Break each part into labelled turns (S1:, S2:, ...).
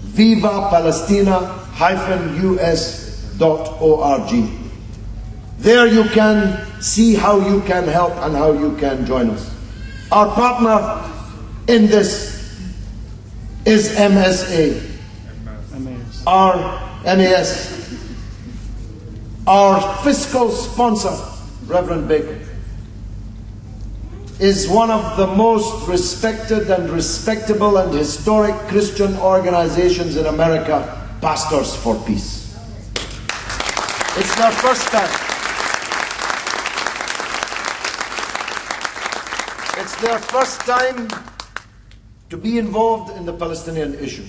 S1: vivapalestina-us.org. There you can see how you can help and how you can join us. Our partner in this is MSA. Our MAS. Our fiscal sponsor, Reverend Baker, is one of the most respected and respectable and historic Christian organizations in America, Pastors for Peace. It's their first time. It's their first time to be involved in the Palestinian issue.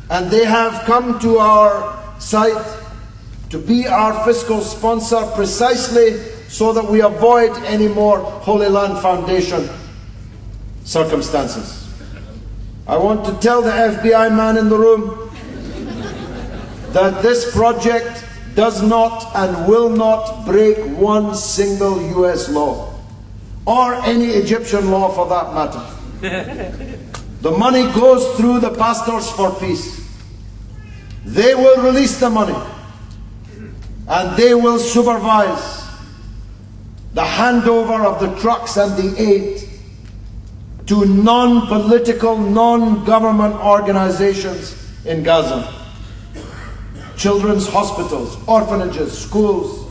S1: And they have come to our site to be our fiscal sponsor precisely so that we avoid any more Holy Land Foundation circumstances. I want to tell the FBI man in the room that this project does not and will not break one single US law, or any Egyptian law for that matter. The money goes through the Pastors for Peace. They will release the money, and they will supervise the handover of the trucks and the aid to non-political, non-government organizations in Gaza. Children's hospitals, orphanages, schools.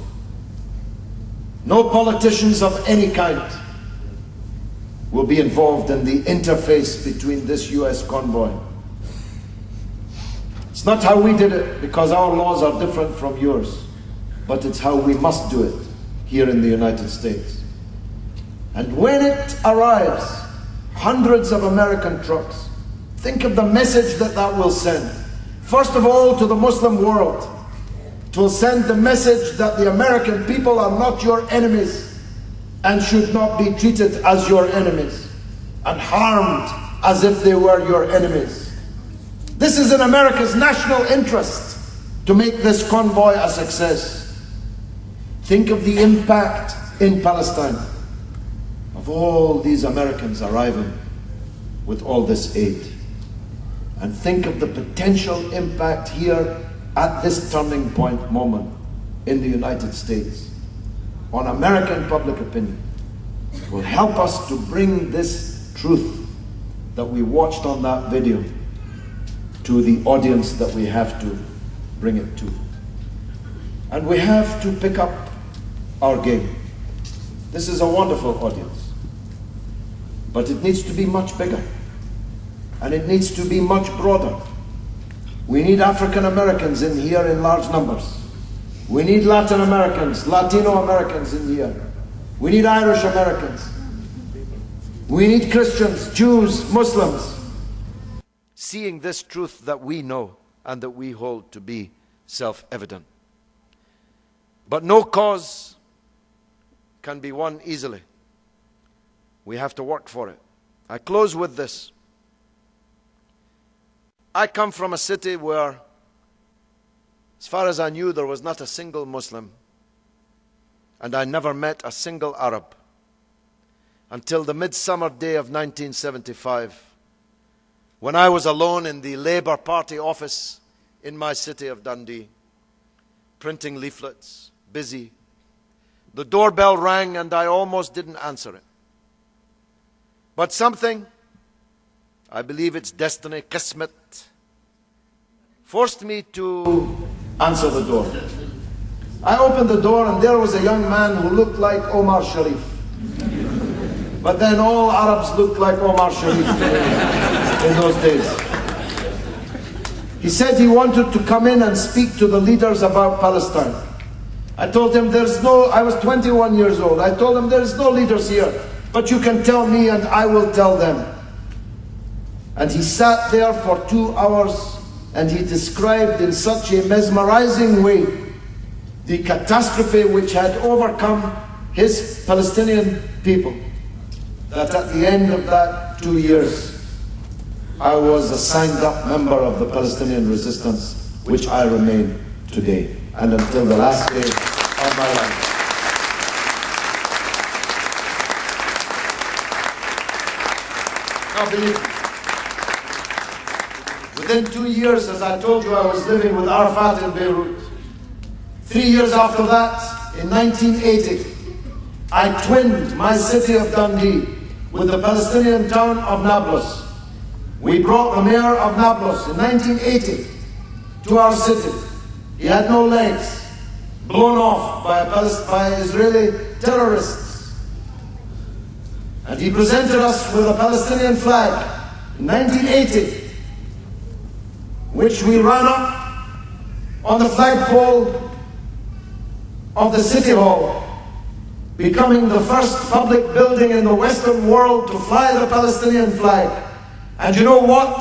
S1: No politicians of any kind will be involved in the interface between this US convoy. It's not how we did it, because our laws are different from yours, but it's how we must do it here in the United States. And when it arrives, hundreds of American trucks, think of the message that that will send. First of all, to the Muslim world. It will send the message that the American people are not your enemies and should not be treated as your enemies and harmed as if they were your enemies. This is in America's national interest to make this convoy a success. Think of the impact in Palestine of all these Americans arriving with all this aid. And think of the potential impact here at this turning point moment in the United States on American public opinion. It will help us to bring this truth that we watched on that video to the audience that we have to bring it to. And we have to pick up our game. This is a wonderful audience, but it needs to be much bigger, and it needs to be much broader. We need African Americans in here in large numbers. We need Latin Americans, Latino Americans in here. We need Irish Americans. We need Christians, Jews, Muslims. Seeing this truth that we know and that we hold to be self-evident. But no cause can be won easily. We have to work for it. I close with this. I come from a city where, as far as I knew, there was not a single Muslim, and I never met a single Arab until the midsummer day of 1975, when I was alone in the Labour Party office in my city of Dundee, printing leaflets, busy. The doorbell rang and I almost didn't answer it. But something, I believe it's destiny, qismat, forced me to answer the door. I opened the door and there was a young man who looked like Omar Sharif. But then all Arabs looked like Omar Sharif in those days. He said he wanted to come in and speak to the leaders about Palestine. I told him I was 21 years old. I told him there's no leaders here, but you can tell me and I will tell them. And he sat there for 2 hours and he described in such a mesmerizing way the catastrophe which had overcome his Palestinian people, that at the end of that 2 years, I was a signed-up member of the Palestinian resistance, which I remain today, and until the last day of my life. Now believe me, Within 2 years, as I told you, I was living with Arafat in Beirut. 3 years after that, in 1980, I twinned my city of Dundee with the Palestinian town of Nablus. We brought the mayor of Nablus in 1980 to our city. He had no legs, blown off by Israeli terrorists. And he presented us with a Palestinian flag in 1980, which we ran up on the flagpole of the City Hall, becoming the first public building in the Western world to fly the Palestinian flag. And you know what?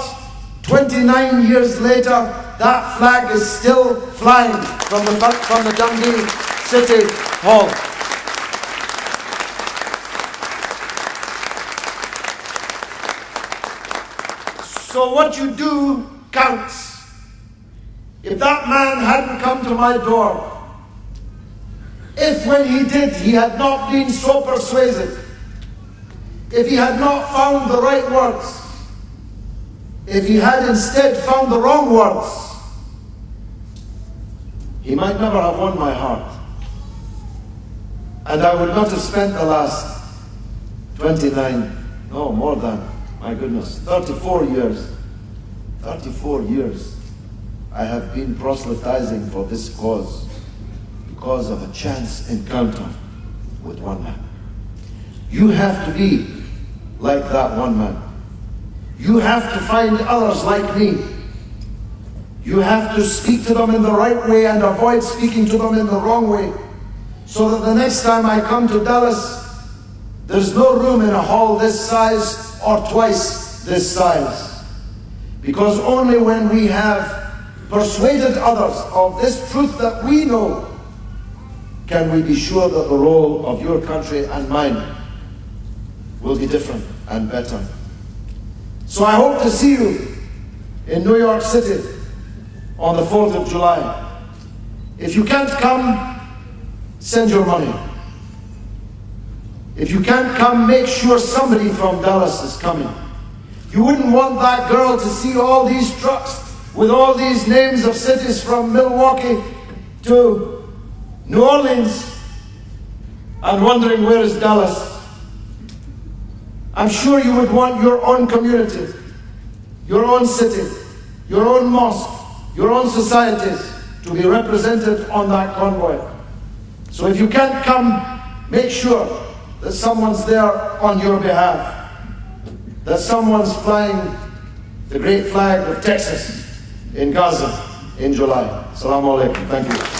S1: 29 years later, that flag is still flying from the Dundee City Hall. So what you do counts. If that man hadn't come to my door, if when he did, he had not been so persuasive, if he had not found the right words, if he had instead found the wrong words, he might never have won my heart. And I would not have spent the last 34 years I have been proselytizing for this cause because of a chance encounter with one man. You have to be like that one man. You have to find others like me. You have to speak to them in the right way and avoid speaking to them in the wrong way, so that the next time I come to Dallas, there's no room in a hall this size or twice this size. Because only when we have persuaded others of this truth that we know, can we be sure that the role of your country and mine will be different and better. So I hope to see you in New York City on the 4th of July. If you can't come, send your money. If you can't come, make sure somebody from Dallas is coming. You wouldn't want that girl to see all these trucks with all these names of cities from Milwaukee to New Orleans and wondering where is Dallas. I'm sure you would want your own community, your own city, your own mosque, your own societies to be represented on that convoy. So if you can't come, make sure that someone's there on your behalf, that someone's flying the great flag of Texas in Gaza in July. Assalamu alaikum. Thank you.